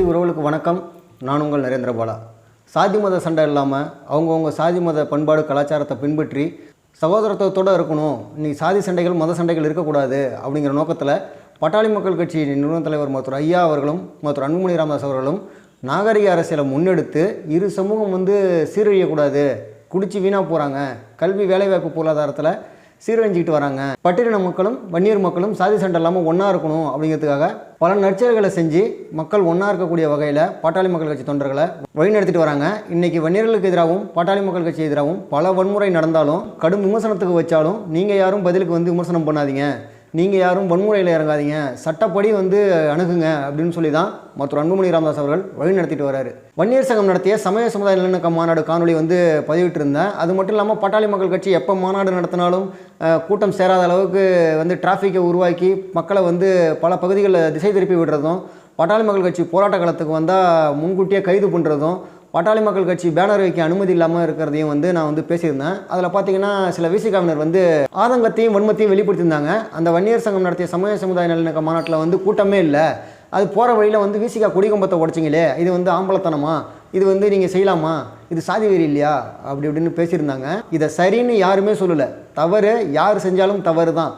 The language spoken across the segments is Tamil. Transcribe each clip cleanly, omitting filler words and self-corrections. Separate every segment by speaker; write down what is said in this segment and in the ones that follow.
Speaker 1: உறவுகளுக்கு வணக்கம். நான் உங்கள் நரேந்திர பாலா. சாதி மத சண்டை இல்லாமல் அவங்கவுங்க சாதி மத பண்பாடு கலாச்சாரத்தை பின்பற்றி சகோதரத்துவத்தோடு இருக்கணும். நீ சாதி சண்டைகள் மத சண்டைகள் இருக்கக்கூடாது அப்படிங்கிற நோக்கத்தில் பாட்டாளி மக்கள் கட்சி நிறுவன தலைவர் மருத்துவர் ஐயா அவர்களும் மருத்துவர் அன்புமணி ராமதாஸ் அவர்களும் நாகரிக அரசியலை முன்னெடுத்து இரு சமூகம் சீரழியக்கூடாது, குடிச்சு வீணாக போகிறாங்க, கல்வி வேலைவாய்ப்பு பொருளாதாரத்தில் சீரழிஞ்சிக்கிட்டு வராங்க, பட்டியலின மக்களும் வன்னியர் மக்களும் சாதி சண்டை இல்லாமல் ஒன்றா இருக்கணும் அப்படிங்கிறதுக்காக பல நற்செயல்களை செஞ்சு மக்கள் ஒன்றா இருக்கக்கூடிய வகையில் பாட்டாளி மக்கள் கட்சி தொண்டர்களை வழிநடத்திட்டு வராங்க. இன்றைக்கி வன்னியர்களுக்கு எதிராகவும் பாட்டாளி மக்கள் கட்சி எதிராகவும் பல வன்முறை நடந்தாலும் கடும் விமர்சனத்துக்கு வச்சாலும் நீங்கள் யாரும் பதிலுக்கு விமர்சனம் பண்ணாதீங்க, நீங்கள் யாரும் வன்முறையில் இறங்காதீங்க, சட்டப்படி அணுகுங்க அப்படின்னு சொல்லி தான் மருத்துவர் அன்புமணி ராமதாஸ் அவர்கள் வழி நடத்திட்டு வராரு. வன்னியர் சங்கம் நடத்திய சமய சமுதாய நல்லிணக்க மாநாடு காணொலி பதிவிட்டு இருந்தேன். அது மட்டும் இல்லாமல் பாட்டாளி மக்கள் கட்சி எப்போ மாநாடு நடத்தினாலும் கூட்டம் சேராத அளவுக்கு டிராஃபிக்கை உருவாக்கி மக்களை பல பகுதிகளில் திசை திருப்பி விடுறதும், பாட்டாளி மக்கள் கட்சி போராட்ட காலத்துக்கு வந்தால் முன்கூட்டியே கைது பண்ணுறதும், பாட்டாளி மக்கள் கட்சி பேனர் வைக்க அனுமதி இல்லாமல் இருக்கிறதையும் நான் பேசியிருந்தேன். அதில் பார்த்தீங்கன்னா சில விசிகாவினர் ஆதங்கத்தையும் வன்மத்தையும் வெளிப்படுத்தியிருந்தாங்க. அந்த வன்னியர் சங்கம் நடத்திய சமய சமுதாய நல்லிணக்க மாநாட்டில் கூட்டமே இல்லை, அது போகிற வழியில் விசிகா கொடிகம்பத்தை உடச்சிங்களே, இது ஆம்பளத்தனமா, இது நீங்கள் செய்யலாமா, இது சாதி வெறி இல்லையா அப்படி இப்படின்னு பேசியிருந்தாங்க. இதை சரின்னு யாருமே சொல்லலை, தவறு யார் செஞ்சாலும் தவறு தான்.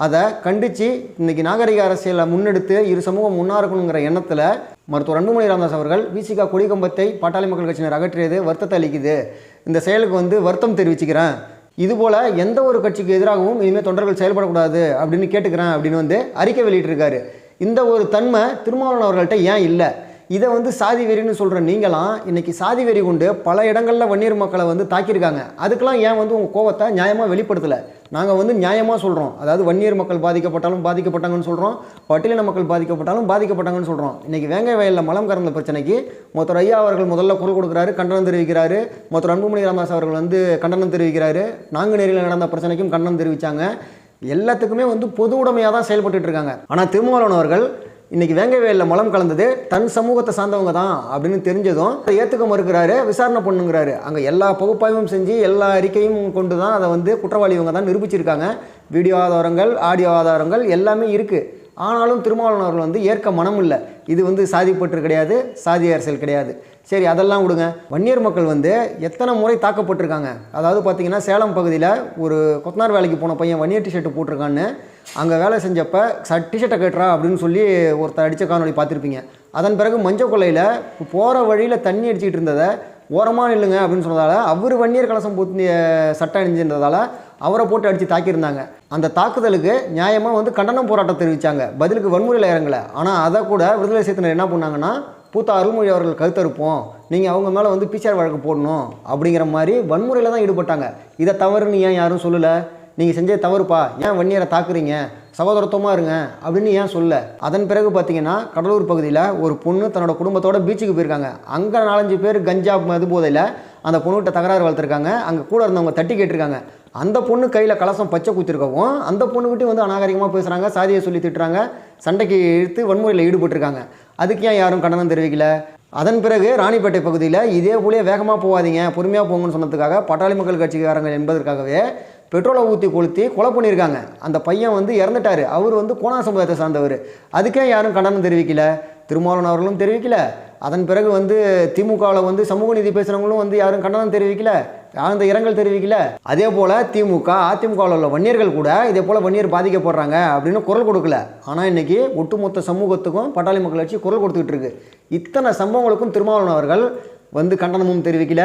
Speaker 1: அதை கண்டித்து இன்றைக்கி நாகரிக அரசியலை முன்னெடுத்து இரு சமூகம் ஒன்றா இருக்கணுங்கிற எண்ணத்தில் மருத்துவர் அன்புமணி ராமதாஸ் அவர்கள் விசிகா கொடிகம்பத்தை பாட்டாளி மக்கள் கட்சியினர் அகற்றியது வருத்தத்தை அளிக்குது. இந்த செயலுக்கு வருத்தம் தெரிவிச்சுக்கிறேன். இதுபோல் எந்த ஒரு கட்சிக்கு எதிராகவும் இனிமேல் தொண்டர்கள் செயல்படக்கூடாது அப்படின்னு கேட்டுக்கிறேன் அப்படின்னு அறிக்கை வெளியிட்டிருக்காரு. இந்த ஒரு தன்மை திருமாவளவன் அவர்கள்ட்ட ஏன் இல்லை? இதை சாதி வெறின்னு சொல்கிற நீங்களாம் இன்றைக்கி சாதி வெறி கொண்டு பல இடங்களில் வன்னியர் மக்களை தாக்கியிருக்காங்க. அதுக்கெல்லாம் ஏன் உங்கள் கோவத்தை நியாயமாக வெளிப்படுத்தலை? நாங்கள் நியாயமாக சொல்கிறோம். அதாவது வன்னியர் மக்கள் பாதிக்கப்பட்டாலும் பாதிக்கப்பட்டாங்கன்னு சொல்கிறோம், பட்டியலின மக்கள் பாதிக்கப்பட்டாலும் பாதிக்கப்பட்டாங்கன்னு சொல்கிறோம். இன்றைக்கி வேங்கை வயலில் மலம் கறந்த பிரச்சனைக்கு மருத்துவர் ஐயா அவர்கள் முதல்ல குரல் கொடுக்குறாரு, கண்டனம் தெரிவிக்கிறாரு. மருத்துவர் அன்புமணி ராமதாஸ் அவர்கள் கண்டனம் தெரிவிக்கிறாரு. நாங்குநேரியில் நடந்த பிரச்சனைக்கும் கண்டனம் தெரிவித்தாங்க. எல்லாத்துக்குமே பொது உடைமையாக தான் செயல்பட்டு இருக்காங்க. ஆனால் திருமாவளவன் அவர்கள் இன்றைக்கி வேங்கை வயலில் மலம் கலந்தது தன் சமூகத்தை சார்ந்தவங்க தான் அப்படின்னு தெரிஞ்சதும் அதை ஏற்றுக்க மறுக்கிறாரு, விசாரணை பண்ணுங்கிறாரு. அங்கே எல்லா பகுப்பாய்வும் செஞ்சு எல்லா அறிக்கையும் கொண்டு தான் அதை குற்றவாளி இவங்க தான் நிரூபிச்சிருக்காங்க. வீடியோ ஆதாரங்கள், ஆடியோ ஆதாரங்கள் எல்லாமே இருக்குது. ஆனாலும் திருமாவளவன் அவர்கள் ஏற்க மனம் இல்லை. இது சாதிப்பற்று கிடையாது, சாதி அரசியல் கிடையாது. சரி, அதெல்லாம் விடுங்க. வன்னியர் மக்கள் எத்தனை முறை தாக்கப்பட்டிருக்காங்க. அதாவது பார்த்தீங்கன்னா சேலம் பகுதியில் ஒரு கொத்தனார் வேலைக்கு போன பையன் வன்னியர் டிஷர்ட்டு போட்டிருக்கான்னு அங்கே வேலை செஞ்சப்போ டிஷர்ட்டை கேட்டுறா அப்படின்னு சொல்லி ஒருத்தர் அடித்த காணொலி பார்த்துருப்பீங்க. அதன் பிறகு மஞ்சள் கொள்ளையில் போகிற வழியில் தண்ணி அடிச்சிக்கிட்டு இருந்ததை ஓரமாக இல்லைங்க அப்படின்னு சொன்னதால் அவர் வன்னியர் கலசம் பூத்திய சட்டை அணிஞ்சிருந்ததால் அவரை போட்டு அடித்து தாக்கியிருந்தாங்க. அந்த தாக்குதலுக்கு நியாயமாக கண்டனம் போராட்டம் தெரிவித்தாங்க, பதிலுக்கு வன்முறையில் இறங்கலை. ஆனால் அதை கூட விடுதலை சிறுத்தையினர் என்ன பண்ணாங்கன்னா, பூத்தா அருள்மொழி அவர்கள் கருத்தறுப்போம், நீங்கள் அவங்க மேலே பிசிஆர் வழக்கு போடணும் அப்படிங்கிற மாதிரி வன்முறையில் தான் ஈடுபட்டாங்க. இதை தவறுன்னு ஏன் யாரும் சொல்லலை? நீங்கள் செஞ்சே தவறுப்பா, ஏன் வன்னியரை தாக்குறீங்க, சகோதரத்துவமாக இருங்க அப்படின்னு ஏன் சொல்ல? அதன் பிறகு பார்த்தீங்கன்னா கடலூர் பகுதியில் ஒரு பொண்ணு தன்னோட குடும்பத்தோட பீச்சுக்கு போயிருக்காங்க. அங்கே 4-5 பேர் கஞ்சா மது போதையில் அந்த பொண்ணுகிட்ட தகராறு வளர்த்துருக்காங்க. அங்கே கூட இருந்தவங்க தட்டி கேட்டிருக்காங்க. அந்த பொண்ணு கையில் கலசம் பச்சை குத்திருக்கவும் அந்த பொண்ணுக்கிட்டையும் அநாகரிகமாக பேசுகிறாங்க, சாதியை சொல்லி திட்டுறாங்க, சண்டைக்கு இழுத்து வன்முறையில் ஈடுபட்டிருக்காங்க. அதுக்கு ஏன் யாரும் கண்டனம் தெரிவிக்கல? அதன் பிறகு ராணிப்பேட்டை பகுதியில் இதே போலே வேகமாக போகாதீங்க, பொறுமையாக போங்கன்னு சொன்னதுக்காக பாட்டாளி மக்கள் கட்சிக்காரங்க என்பதற்காகவே பெட்ரோலை ஊற்றி கொளுத்தி கொலை பண்ணியிருக்காங்க. அந்த பையன் இறந்துட்டார். அவர் கோணா சமுதாயத்தை சார்ந்தவர். அதுக்கே யாரும் கண்டனம் தெரிவிக்கல. திருமாவளவன் அவர்களும் தெரிவிக்கல. அதன் பிறகு திமுகவில் சமூக நீதி பேசுகிறவங்களும் யாரும் கண்டனம் தெரிவிக்கல, ஆழ்ந்த இரங்கல் தெரிவிக்கல. அதே போல் திமுக அதிமுகவில் உள்ள வன்னியர்கள் கூட இதே போல் வன்னியர் பாதிக்கப்படுறாங்க அப்படின்னு குரல் கொடுக்கல. ஆனால் இன்றைக்கி ஒட்டுமொத்த சமூகத்துக்கும் பாட்டாளி மக்கள் கட்சி குரல் கொடுத்துக்கிட்டு இருக்கு. இத்தனை சம்பவங்களுக்கும் திருமாவளவன் அவர்கள் கண்டனமும் தெரிவிக்கல,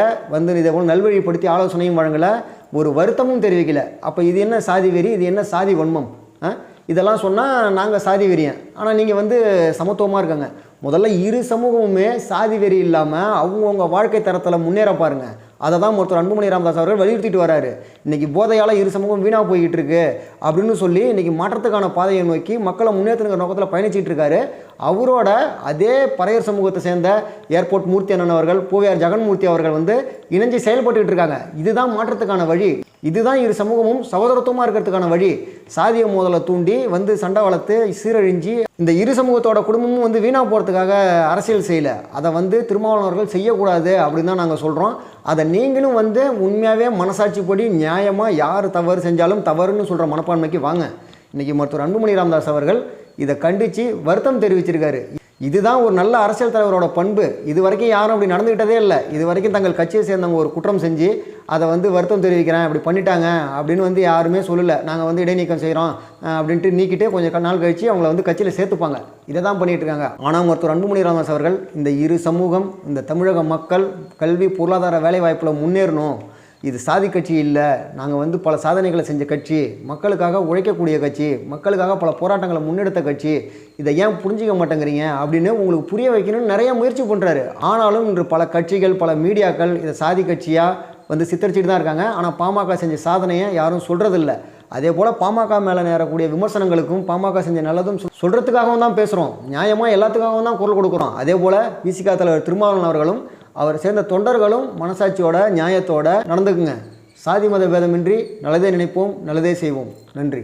Speaker 1: இதே போல் நல்வழிப்படுத்தி ஆலோசனையும் வழங்கலை, ஒரு வருத்தமும் தெரிவிக்கல. அப்போ இது என்ன சாதி வெறி, இது என்ன சாதி வன்மம்? இதெல்லாம் சொன்னால் நாங்கள் சாதி வெறியன், ஆனால் நீங்கள் சமத்துவமாக இருக்காங்க. முதல்ல இரு சமூகமுமே சாதி வெறி இல்லாமல் அவங்கவுங்க வாழ்க்கை தரத்தில் முன்னேற பாருங்கள். அதை தான் மருத்துவர் அன்புமணி ராமதாஸ் அவர்கள் வலியுறுத்திட்டு வராரு. இன்றைக்கி போதையால் இரு சமூகம் வீணாக போய்கிட்டு இருக்கு அப்படின்னு சொல்லி இன்றைக்கி மாற்றத்துக்கான பாதையை நோக்கி மக்களை முன்னேற்றுங்கிற நோக்கத்தில் பயணிச்சிட்டு இருக்காரு. அவரோட அதே பறையர் சமூகத்தை சேர்ந்த ஏர்போர்ட் மூர்த்தி அண்ணன் அவர்கள், பூவையார் ஜெகன்மூர்த்தி அவர்கள் இணைஞ்சு செயல்பட்டுக்கிட்டு இருக்காங்க. இதுதான் மாற்றத்துக்கான வழி. இதுதான் இரு சமூகமும் சகோதரத்துவமாக இருக்கிறதுக்கான வழி. சாதிய மோதலை தூண்டி சண்டை வளர்த்து சீரழிஞ்சு இந்த இரு சமூகத்தோட குடும்பமும் வீணாக போகிறதுக்காக அரசியல் செய்யலை. அதை திருமாவளவன் அவர்கள் செய்யக்கூடாது அப்படின்னு தான் நாங்கள் சொல்கிறோம். அதை நீங்களும் உண்மையாகவே மனசாட்சிப்படி நியாயமாக யார் தவறு செஞ்சாலும் தவறுன்னு சொல்கிற மனப்பான்மைக்கு வாங்க. இன்றைக்கி மருத்துவர் அன்புமணி ராமதாஸ் அவர்கள் இதை கண்டித்து வருத்தம் தெரிவிச்சிருக்காரு. இதுதான் ஒரு நல்ல அரசியல் தலைவரோட பண்பு. இது வரைக்கும் யாரும் அப்படி நடந்துக்கிட்டதே இல்லை. இது வரைக்கும் தங்கள் கட்சியை சேர்ந்தவங்க ஒரு குற்றம் செஞ்சு அதை வருத்தம் தெரிவிக்கிறேன் இப்படி பண்ணிட்டாங்க அப்படின்னு யாருமே சொல்லலை. நாங்கள் இடைநீக்கம் செய்கிறோம் அப்படின்ட்டு நீக்கிட்டே கொஞ்சம் நாள் கழித்து அவங்கள கட்சியில் சேர்த்துப்பாங்க. இதை தான் பண்ணிகிட்டு இருக்காங்க. ஆனால் மருத்துவர் அன்புமணி ராமதாஸ் அவர்கள் இந்த இரு சமூகம், இந்த தமிழக மக்கள் கல்வி பொருளாதார வேலைவாய்ப்பில் முன்னேறணும், இது சாதி கட்சி இல்லை, நாங்கள் பல சாதனைகளை செஞ்ச கட்சி, மக்களுக்காக உழைக்கக்கூடிய கட்சி, மக்களுக்காக பல போராட்டங்களை முன்னெடுத்த கட்சி, இதை ஏன் புரிஞ்சிக்க மாட்டேங்கிறீங்க அப்படின்னு உங்களுக்கு புரிய வைக்கணும்னு நிறைய முயற்சி பண்ணுறாரு. ஆனாலும் இன்று பல கட்சிகள், பல மீடியாக்கள் இதை சாதி கட்சியாக சித்தரிச்சுட்டு தான் இருக்காங்க. ஆனால் பாமக செஞ்ச சாதனையை யாரும் சொல்கிறதில்ல. அதே போல் பாமக மேலே நேரக்கூடிய விமர்சனங்களுக்கும் பாமக செஞ்ச நல்லதும் சொல்கிறதுக்காகவும் தான் பேசுகிறோம். நியாயமாக எல்லாத்துக்காகவும் தான் குரல் கொடுக்குறோம். அதே போல் விசிக தலைவர் திருமாவளவன் அவர்களும் அவர் சேர்ந்த தொண்டர்களும் மனசாட்சியோட நியாயத்தோட நடந்துக்குங்க. சாதி மத பேதமின்றி நல்லதே நினைப்போம், நல்லதே செய்வோம். நன்றி.